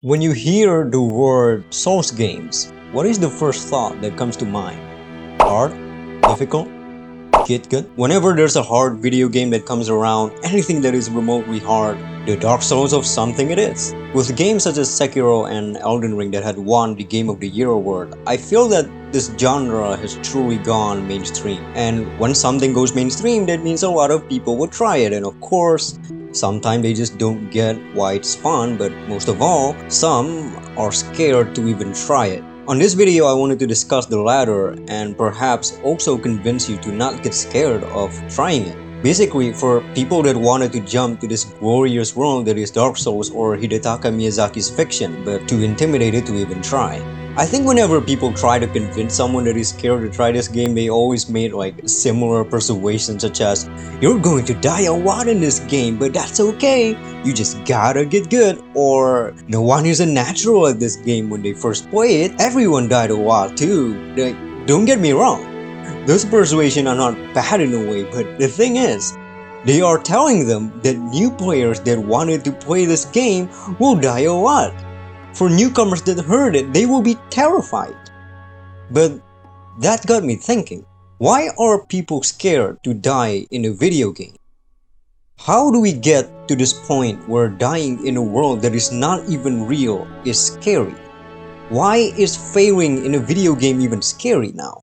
When you hear the word Souls games, what is the first thought that comes to mind? Hard? Difficult? Get good? Whenever there's a hard video game that comes around, anything that is remotely hard, the Dark Souls of something it is. With games such as Sekiro and Elden Ring that had won the Game of the Year award, I feel that this genre has truly gone mainstream. And when something goes mainstream, that means a lot of people will try it, and of course, sometimes they just don't get why it's fun, but most of all, some are scared to even try it. On this video, I wanted to discuss the latter and perhaps also convince you to not get scared of trying it. Basically, for people that wanted to jump to this glorious world that is Dark Souls or Hidetaka Miyazaki's fiction, but too intimidated to even try. I think whenever people try to convince someone that is scared to try this game, they always made like similar persuasions such as, "You're going to die a lot in this game, but that's okay, you just gotta get good," or "No one is a natural at this game when they first play it, everyone died a lot too." Like, don't get me wrong, those persuasions are not bad in a way, but the thing is, they are telling them that new players that wanted to play this game will die a lot. For newcomers that heard it, they will be terrified. But that got me thinking, why are people scared to die in a video game? How do we get to this point where dying in a world that is not even real is scary? Why is failing in a video game even scary now?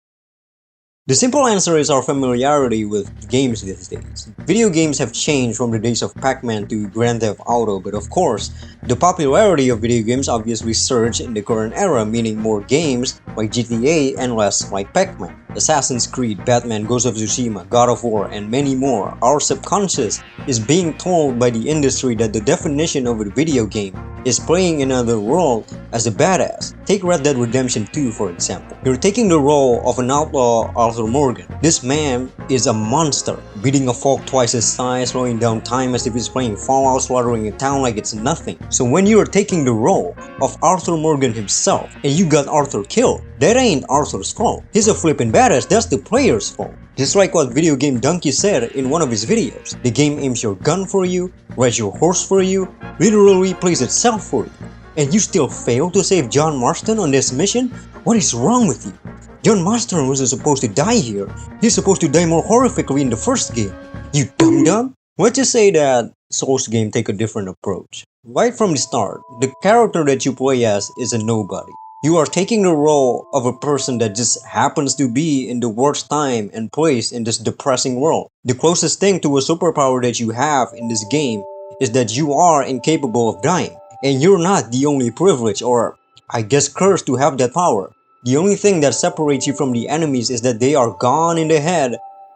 The simple answer is our familiarity with games these days. Video games have changed from the days of Pac-Man to Grand Theft Auto, but of course, the popularity of video games obviously surged in the current era, meaning more games like GTA and less like Pac-Man. Assassin's Creed, Batman, Ghost of Tsushima, God of War, and many more. Our subconscious is being told by the industry that the definition of a video game is playing in another world as a badass. Take Red Dead Redemption 2 for example. You're taking the role of an outlaw Arthur Morgan. This man is a monster, beating a folk twice his size, slowing down time as if he's playing Fallout, slaughtering a town like it's nothing. So when you're taking the role of Arthur Morgan himself and you got Arthur killed, that ain't Arthur's fault. He's a flippin' badass, that's the player's fault. Just like what Video Game Donkey said in one of his videos. The game aims your gun for you, rides your horse for you, literally plays itself for you. And you still fail to save John Marston on this mission? What is wrong with you? John Marston wasn't supposed to die here. He's supposed to die more horrifically in the first game. You dum-dum? Let's just say that Souls game take a different approach. Right from the start, the character that you play as is a nobody. You are taking the role of a person that just happens to be in the worst time and place in this depressing world. The closest thing to a superpower that you have in this game is that you are incapable of dying. And you're not the only privileged or, I guess, cursed to have that power. The only thing that separates you from the enemies is that they are gone in the head,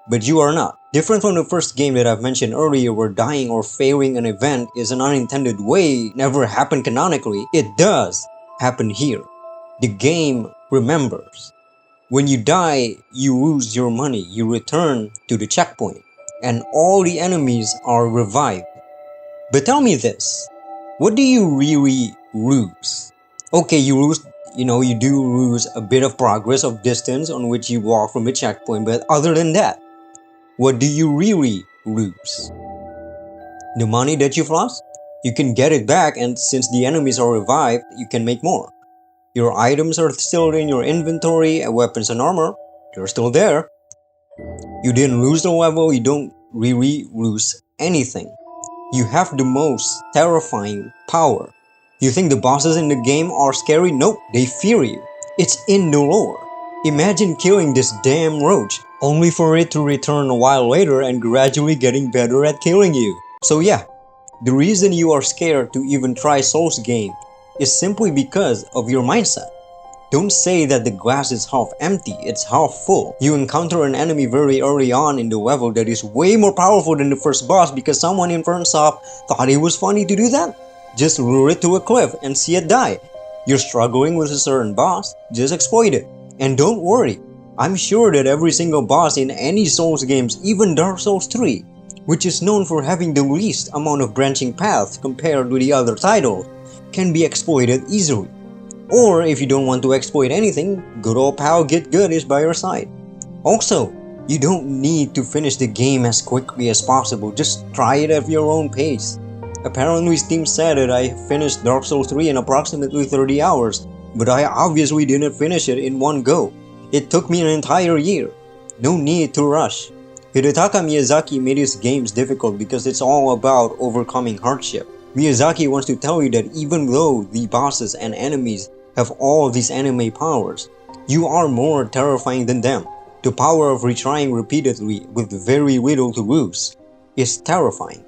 but you are not. Different from the first game that I've mentioned earlier where dying or failing an event is an unintended way, never happened canonically, it does happen here. The game remembers. When you die, you lose your money, you return to the checkpoint, and all the enemies are revived. But tell me this, what do you really lose? Okay, you do lose a bit of progress of distance on which you walk from the checkpoint, but other than that, what do you really lose? The money that you've lost? You can get it back, and since the enemies are revived, you can make more. Your items are still in your inventory, weapons and armor, they're still there. You didn't lose the level, you don't really lose anything. You have the most terrifying power. You think the bosses in the game are scary? Nope, they fear you. It's in the lore. Imagine killing this damn roach, only for it to return a while later and gradually getting better at killing you. So yeah, the reason you are scared to even try Souls game is simply because of your mindset. Don't say that the glass is half empty, it's half full. You encounter an enemy very early on in the level that is way more powerful than the first boss because someone in FromSoft thought it was funny to do that? Just lure it to a cliff and see it die. You're struggling with a certain boss, just exploit it. And don't worry, I'm sure that every single boss in any Souls games, even Dark Souls 3, which is known for having the least amount of branching paths compared to the other titles, can be exploited easily. Or if you don't want to exploit anything, good old pal Get Good is by your side. Also, you don't need to finish the game as quickly as possible, just try it at your own pace. Apparently Steam said that I finished Dark Souls 3 in approximately 30 hours, but I obviously didn't finish it in one go. It took me an entire year. No need to rush. Hidetaka Miyazaki made his games difficult because it's all about overcoming hardship. Miyazaki wants to tell you that even though the bosses and enemies have all these anime powers, you are more terrifying than them. The power of retrying repeatedly with very little to lose is terrifying.